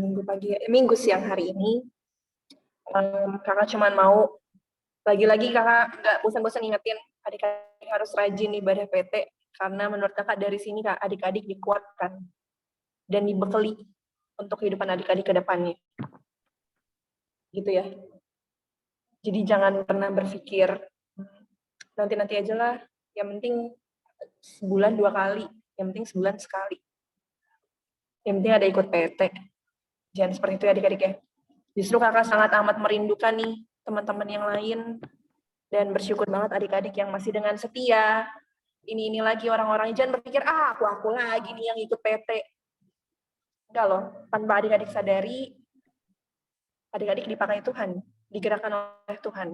minggu siang hari ini. Kakak cuman mau lagi-lagi kakak nggak bosan-bosan ingetin adik-adik harus rajin ibadah PT karena menurut kakak dari sini kak adik-adik dikuatkan dan dibekali untuk kehidupan adik-adik ke depannya. Gitu ya. Jadi jangan pernah berpikir nanti-nanti aja lah, yang penting sebulan 2 kali, yang penting sebulan sekali. Yang penting ada ikut PT. Jangan seperti itu ya adik-adik ya. Justru kakak sangat amat merindukan nih teman-teman yang lain dan bersyukur banget adik-adik yang masih dengan setia. Ini lagi orang-orang jangan berpikir aku lagi nih yang ikut PT. Enggak loh, tanpa adik-adik sadari adik-adik dipakai Tuhan, digerakkan oleh Tuhan.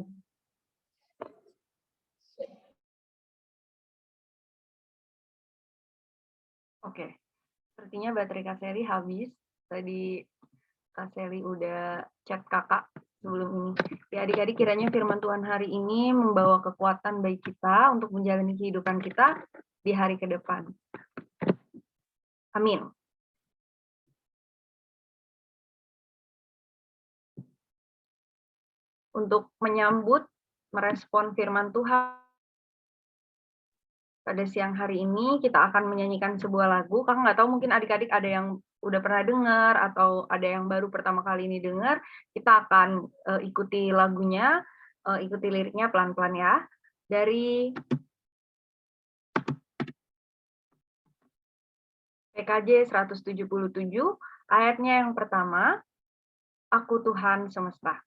Oke, sepertinya baterai Kak Seli habis. Tadi Kak Seli udah chat kakak sebelum ini. Ya adik-adik kiranya firman Tuhan hari ini membawa kekuatan bagi kita untuk menjalani kehidupan kita di hari ke depan. Amin. Untuk menyambut, merespon firman Tuhan pada siang hari ini kita akan menyanyikan sebuah lagu. Kakak nggak tahu mungkin adik-adik ada yang udah pernah dengar atau ada yang baru pertama kali ini dengar. Kita akan ikuti lagunya, ikuti liriknya pelan-pelan ya. Dari PKJ 177, ayatnya yang pertama, Aku Tuhan Semesta.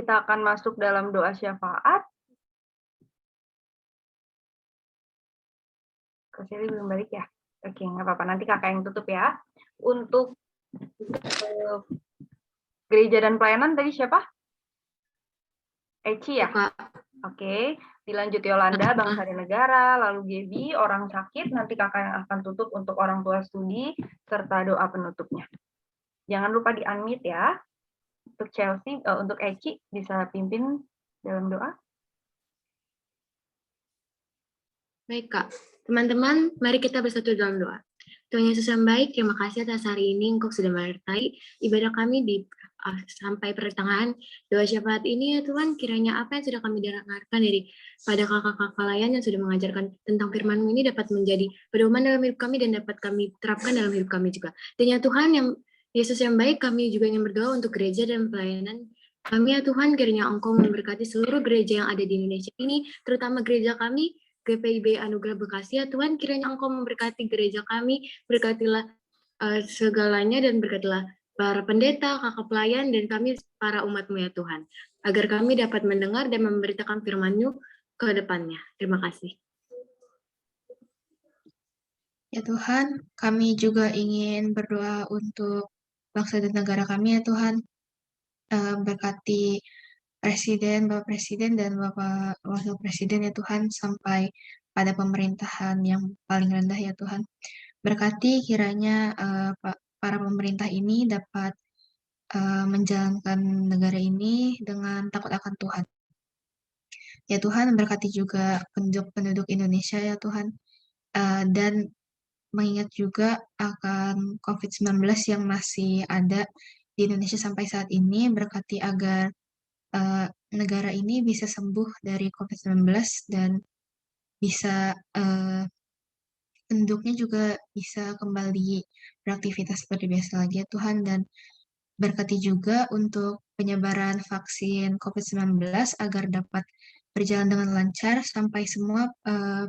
kita akan masuk dalam doa syafaat. Kak Sally belum balik ya? Oke, nggak apa-apa. Nanti kakak yang tutup ya. Untuk gereja dan pelayanan tadi siapa? Eci ya? Oke, dilanjut Yolanda, bangsa dan negara, lalu Gaby, orang sakit, nanti kakak yang akan tutup untuk orang tua studi, serta doa penutupnya. Jangan lupa di-unmute ya. Untuk Chelsea, untuk Eci, bisa pimpin dalam doa. Baik, Kak. Teman-teman, mari kita bersatu dalam doa. Tuhan Yesus yang baik, terima kasih atas hari ini Engkau sudah menyertai ibadah kami di sampai pertengahan doa syafaat ini ya Tuhan, kiranya apa yang sudah kami dengarkan dari pada kakak-kakak layan yang sudah mengajarkan tentang firman-Mu ini dapat menjadi pedoman dalam hidup kami dan dapat kami terapkan dalam hidup kami juga. Dan ya Tuhan, yang Yesus yang baik, kami juga ingin berdoa untuk gereja dan pelayanan kami ya Tuhan, kiranya Engkau memberkati seluruh gereja yang ada di Indonesia ini, terutama gereja kami, GPIB Anugerah Bekasi ya Tuhan, kiranya Engkau memberkati gereja kami, berkatilah segalanya dan berkatilah para pendeta, kakak pelayan, dan kami para umat-Mu ya Tuhan, agar kami dapat mendengar dan memberitakan firman-Mu ke depannya. Terima kasih. Ya Tuhan, kami juga ingin berdoa untuk bangsa dan negara kami ya Tuhan. Berkati Presiden, Bapak Presiden, dan Bapak Wakil Presiden ya Tuhan, sampai pada pemerintahan yang paling rendah ya Tuhan. Berkati kiranya para pemerintah ini dapat menjalankan negara ini dengan takut akan Tuhan. Ya Tuhan, berkati juga penduduk Indonesia ya Tuhan, dan mengingat juga akan COVID-19 yang masih ada di Indonesia sampai saat ini, berkati agar negara ini bisa sembuh dari COVID-19 dan bisa penduduknya juga bisa kembali beraktivitas seperti biasa lagi ya Tuhan, dan berkati juga untuk penyebaran vaksin COVID-19 agar dapat berjalan dengan lancar sampai semua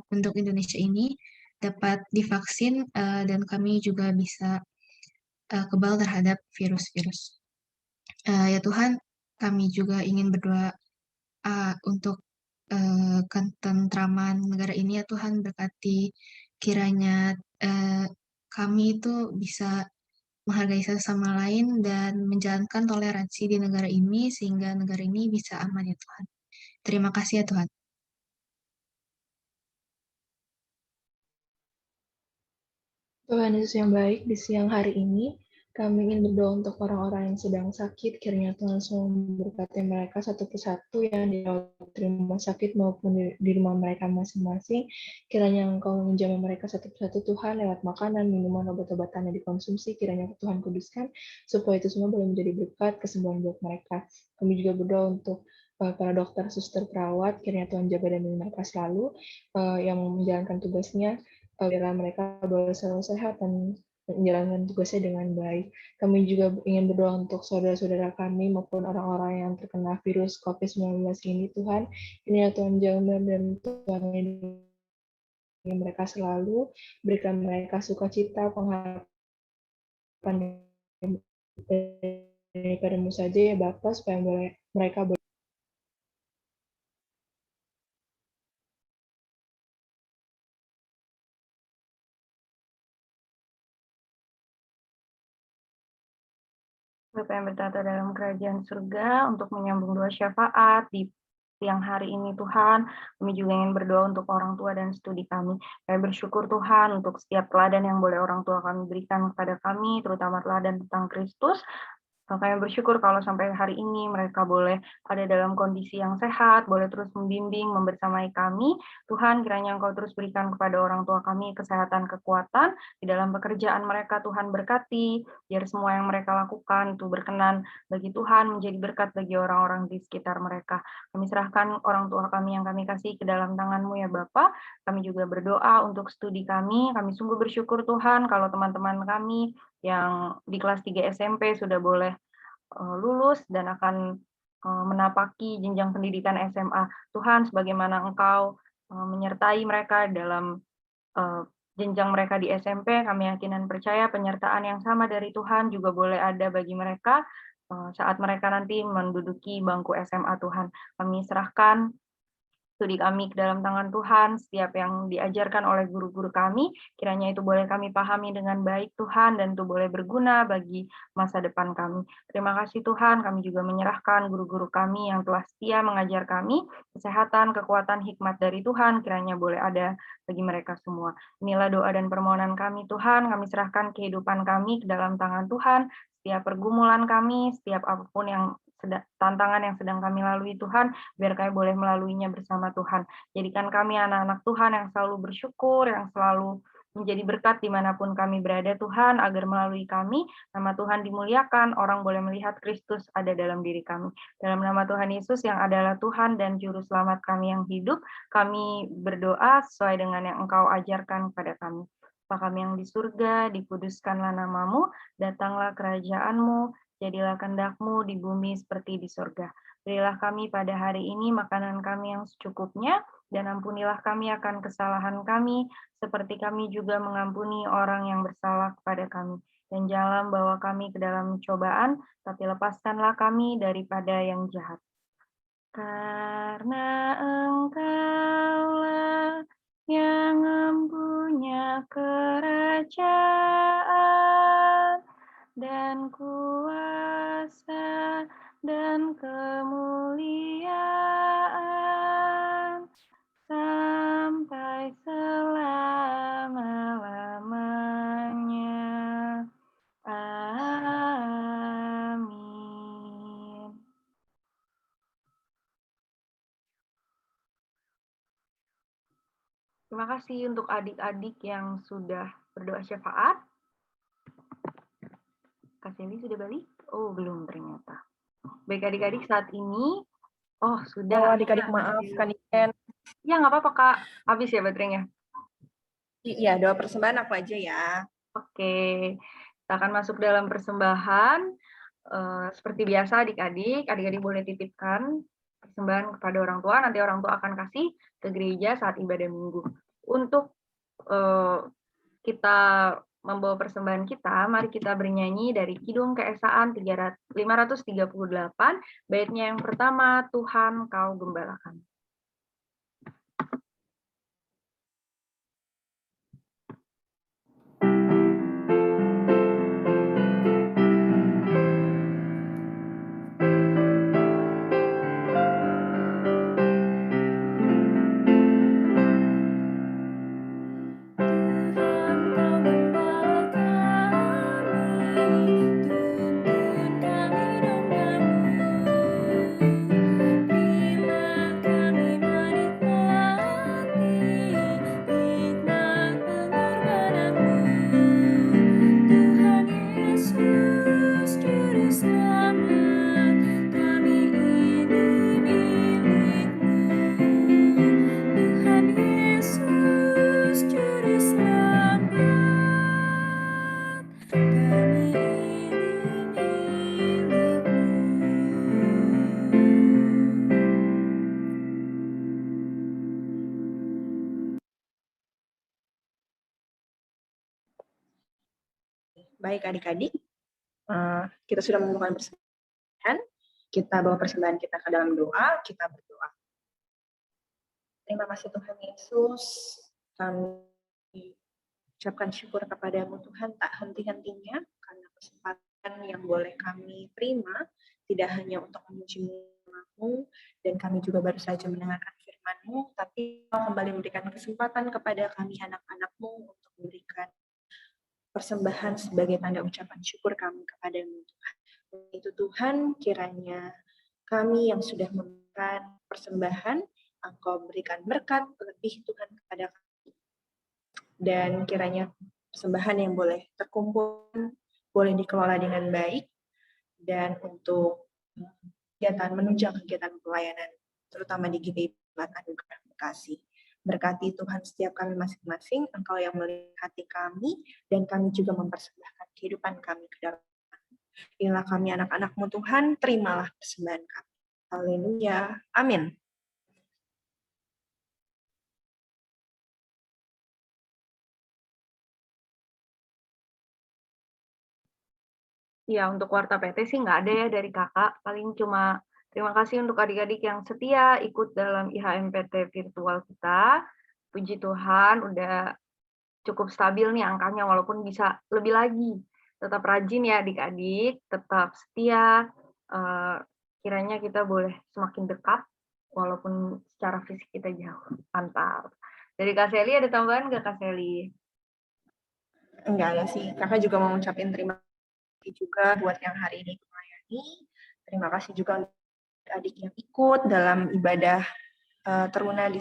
penduduk Indonesia ini dapat divaksin dan kami juga bisa kebal terhadap virus-virus. Ya Tuhan, kami juga ingin berdoa untuk ketentraman negara ini ya Tuhan, berkati kiranya kami itu bisa menghargai satu sama lain dan menjalankan toleransi di negara ini sehingga negara ini bisa aman ya Tuhan. Terima kasih ya Tuhan. Tuhan Yesus yang baik, di siang hari ini kami ingin berdoa untuk orang-orang yang sedang sakit, kiranya Tuhan selalu memberkati mereka satu persatu yang dirawat di rumah sakit maupun di rumah mereka masing-masing. Kiranya Engkau menjaga mereka satu persatu Tuhan lewat makanan, minuman, obat-obatan yang dikonsumsi, kiranya Tuhan kuduskan, supaya itu semua boleh menjadi berkat kesembuhan buat mereka. Kami juga berdoa untuk para dokter, suster, perawat, kiranya Tuhan jaga dan melindungi mereka selalu yang menjalankan tugasnya, agar mereka boleh selalu sehat dan menjalankan tugasnya dengan baik. Kami juga ingin berdoa untuk saudara-saudara kami maupun orang-orang yang terkena virus COVID-19 ini, Tuhan. Ini ya Tuhan, jaga dan Tuhan lindungi mereka selalu, berikan mereka sukacita, pengharapan daripada-Mu saja ya Bapa, supaya mereka boleh Bapak yang bertata dalam kerajaan surga, untuk menyambung doa syafaat di siang hari ini Tuhan, kami juga ingin berdoa untuk orang tua dan studi kami. Kami bersyukur Tuhan untuk setiap teladan yang boleh orang tua kami berikan kepada kami, terutama teladan tentang Kristus. Kami bersyukur kalau sampai hari ini mereka boleh ada dalam kondisi yang sehat, boleh terus membimbing, membersamai kami. Tuhan, kiranya Engkau terus berikan kepada orang tua kami kesehatan, kekuatan di dalam pekerjaan mereka. Tuhan berkati, biar semua yang mereka lakukan itu berkenan bagi Tuhan, menjadi berkat bagi orang-orang di sekitar mereka. Kami serahkan orang tua kami yang kami kasih ke dalam tangan-Mu ya Bapa. Kami juga berdoa untuk studi kami. Kami sungguh bersyukur Tuhan kalau teman-teman kami yang di kelas 3 SMP sudah boleh lulus dan akan menapaki jenjang pendidikan SMA. Tuhan, sebagaimana Engkau menyertai mereka dalam jenjang mereka di SMP, kami yakin dan percaya penyertaan yang sama dari Tuhan juga boleh ada bagi mereka saat mereka nanti menduduki bangku SMA Tuhan. Kami serahkan studi kami ke dalam tangan Tuhan, setiap yang diajarkan oleh guru-guru kami, kiranya itu boleh kami pahami dengan baik Tuhan, dan itu boleh berguna bagi masa depan kami. Terima kasih Tuhan, kami juga menyerahkan guru-guru kami yang telah setia mengajar kami, kesehatan, kekuatan, hikmat dari Tuhan, kiranya boleh ada bagi mereka semua. Inilah doa dan permohonan kami Tuhan, kami serahkan kehidupan kami ke dalam tangan Tuhan, setiap pergumulan kami, setiap apapun yang tantangan yang sedang kami lalui Tuhan, biar kami boleh melaluinya bersama Tuhan. Jadikan kami anak-anak Tuhan yang selalu bersyukur, yang selalu menjadi berkat dimanapun kami berada Tuhan, agar melalui kami, nama Tuhan dimuliakan, orang boleh melihat Kristus ada dalam diri kami. Dalam nama Tuhan Yesus yang adalah Tuhan dan Juru Selamat kami yang hidup, kami berdoa sesuai dengan yang Engkau ajarkan kepada kami. Bapa kami yang di surga, dikuduskanlah namamu, datanglah kerajaan-Mu, jadilah kehendak-Mu di bumi seperti di surga. Berilah kami pada hari ini makanan kami yang secukupnya, dan ampunilah kami akan kesalahan kami, seperti kami juga mengampuni orang yang bersalah kepada kami. Dan janganlah membawa kami ke dalam cobaan, tapi lepaskanlah kami daripada yang jahat. Karena Engkaulah yang mempunyai kerajaan dan kuasa dan kemuliaan sampai selama-lamanya. Amin. Terima kasih untuk adik-adik yang sudah berdoa syafaat. Kak Selly sudah balik? Oh, belum ternyata. Baik adik-adik, saat ini, sudah. Adik-adik maaf, kan Iken. Ya, nggak apa-apa Kak. Habis ya baterainya? Iya, doa persembahan aku aja ya. Oke, kita akan masuk dalam persembahan. Seperti biasa adik-adik boleh titipkan persembahan kepada orang tua, nanti orang tua akan kasih ke gereja saat ibadah minggu. Untuk kita membawa persembahan kita, mari kita bernyanyi dari Kidung Keesaan 538, baitnya yang pertama, Tuhan Kau Gembala Kami. Baik adik-adik, kita sudah memulakan persembahan, kita bawa persembahan kita ke dalam doa, kita berdoa. Terima kasih Tuhan Yesus, kami ucapkan syukur kepadamu Tuhan tak henti-hentinya, karena kesempatan yang boleh kami terima, tidak hanya untuk memuji nama-Mu, dan kami juga baru saja mendengarkan firman-Mu, tapi kembali memberikan kesempatan kepada kami anak-anak-Mu untuk memberikan persembahan sebagai tanda ucapan syukur kami kepadamu Tuhan. Itu Tuhan, kiranya kami yang sudah memberikan persembahan, Engkau berikan berkat lebih Tuhan kepada kami. Dan kiranya persembahan yang boleh terkumpul, boleh dikelola dengan baik, dan untuk kegiatan menunjang kegiatan pelayanan, terutama di GPI Anugerah Bekasi. Berkati Tuhan setiap kami masing-masing, Engkau yang melihat hati kami, dan kami juga mempersembahkan kehidupan kami ke dalam. Inilah kami anak-anak-Mu Tuhan, terimalah persembahan kami. Haleluya. Amin. Iya, untuk Warta PT sih nggak ada ya dari Kakak, paling cuma terima kasih untuk adik-adik yang setia ikut dalam IHMPT virtual kita. Puji Tuhan udah cukup stabil nih angkanya walaupun bisa lebih lagi. Tetap rajin ya adik-adik, tetap setia, kiranya kita boleh semakin dekat walaupun secara fisik kita jauh. Mantap. Dari Kak Seli ada tambahan nggak Kak Seli? Enggak ada sih, kakak juga mau ngucapin terima kasih juga buat yang hari ini melayani. Terima kasih juga untuk adik yang ikut dalam ibadah teruna di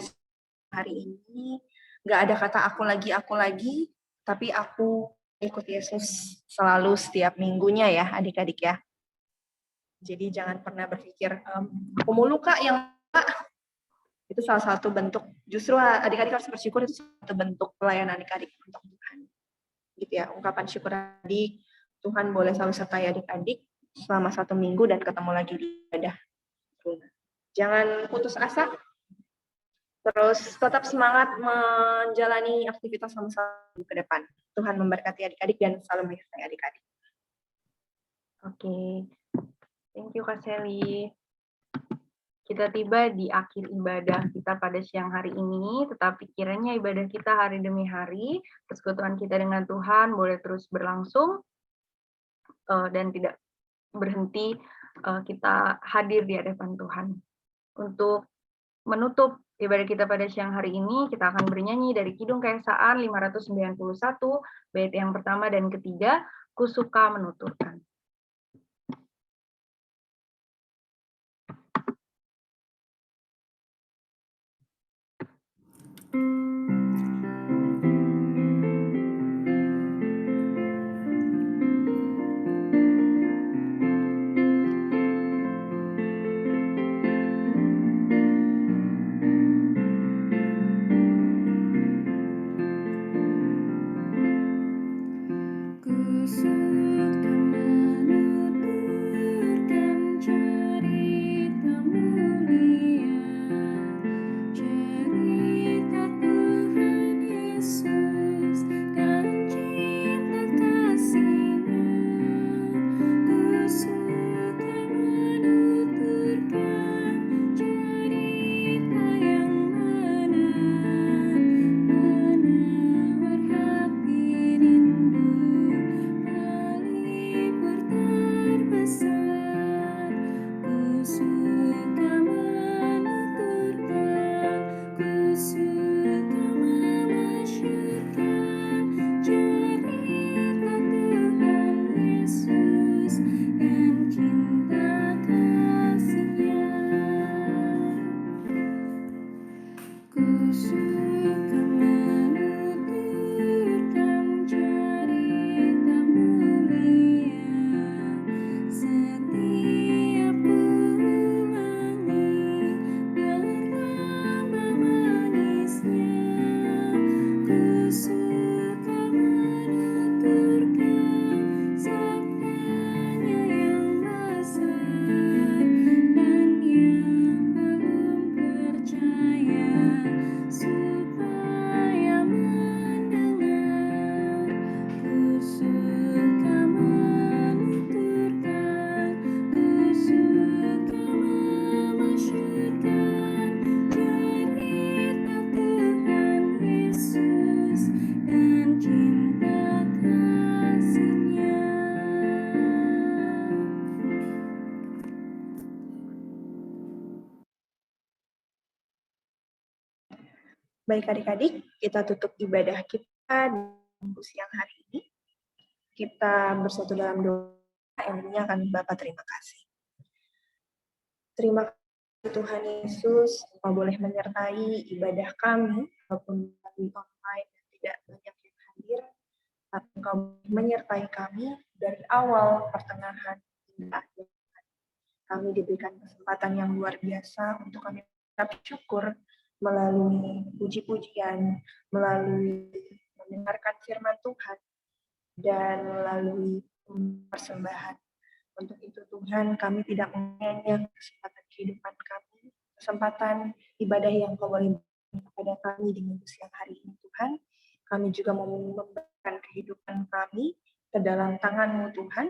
hari ini. Nggak ada kata aku lagi, tapi aku ikut Yesus selalu setiap minggunya ya adik-adik ya. Jadi jangan pernah berpikir, aku mulu Kak yang itu salah satu bentuk, justru adik-adik harus bersyukur, itu salah satu bentuk pelayanan adik-adik untuk Tuhan. Gitu ya, ungkapan syukur adik, Tuhan boleh selalu sertai adik-adik selama 1 minggu dan ketemu lagi di ibadah. Jangan putus asa, terus tetap semangat menjalani aktivitas sama-sama ke depan. Tuhan memberkati adik-adik dan selalu menyertai adik-adik. Oke, thank you Kak Seli. Kita tiba di akhir ibadah kita pada siang hari ini, tetapi kiranya ibadah kita hari demi hari, persekutuan kita dengan Tuhan boleh terus berlangsung dan tidak berhenti kita hadir di hadapan Tuhan. Untuk menutup ibadah kita pada siang hari ini, kita akan bernyanyi dari Kidung Keesaan 591, bait yang pertama dan ketiga, Ku suka menuturkan. Baik adik-adik, kita tutup ibadah kita di siang hari ini. Kita bersatu dalam doa yang menyanyikan Bapa terima kasih. Terima kasih Tuhan Yesus, Engkau boleh menyertai ibadah kami, walaupun melalui online dan tidak banyak yang hadir, tapi Engkau menyertai kami dari awal, pertengahan, hingga akhir. Kami diberikan kesempatan yang luar biasa untuk kami mengucap syukur melalui puji-pujian, melalui mendengarkan firman Tuhan, dan melalui persembahan. Untuk itu Tuhan, kami tidak menyanyiakan kesempatan kehidupan kami, kesempatan ibadah yang Kau boleh berikan kepada kami di minggu siang hari ini Tuhan. Kami juga mau memberikan kehidupan kami ke dalam tangan-Mu Tuhan,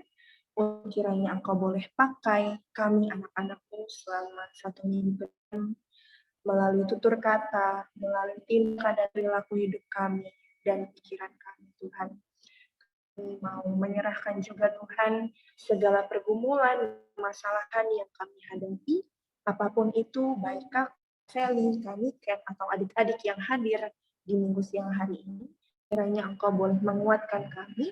Kiranya Engkau boleh pakai kami anak-anak-Mu selama 1 minggu melalui tutur kata, melalui tindakan dan perilaku hidup kami dan pikiran kami, Tuhan. Kami mau menyerahkan juga Tuhan segala pergumulan, masalahkan yang kami hadapi, apapun itu, baik Kak, Feli, kami, Ken, atau adik-adik yang hadir di minggu siang hari ini, kiranya Engkau boleh menguatkan kami,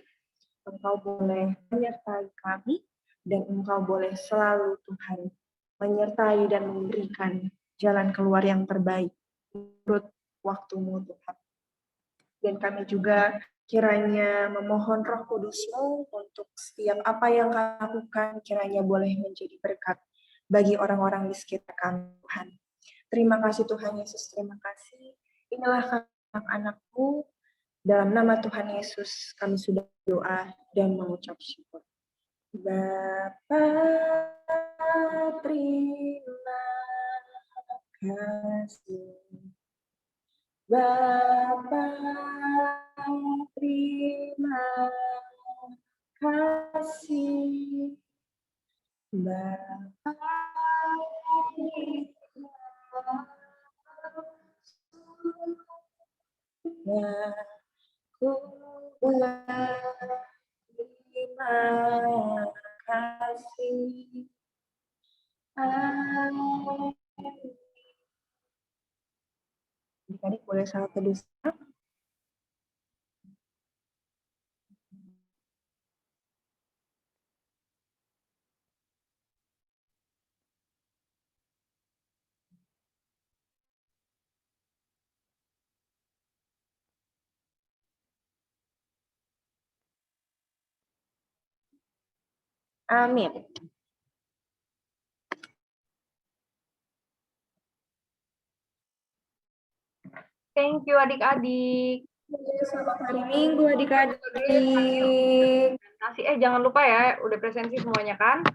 Engkau boleh menyertai kami, dan Engkau boleh selalu Tuhan menyertai dan memberikan jalan keluar yang terbaik menurut waktu-Mu Tuhan. Dan kami juga kiranya memohon Roh Kudus-Mu untuk setiap apa yang kami lakukan, kiranya boleh menjadi berkat bagi orang-orang di sekitar kami Tuhan. Terima kasih Tuhan Yesus, terima kasih. Inilah anak-anak-Mu, dalam nama Tuhan Yesus kami sudah berdoa dan mengucap syukur. Bapa, terima kasih. Bapa, terima kasih. Bapa, aku berterima kasih. Amin. Adik-adik boleh salat teduh. Amin. Thank you adik-adik. Selamat hari Minggu adik-adik. Jangan lupa ya, udah presensi semuanya kan?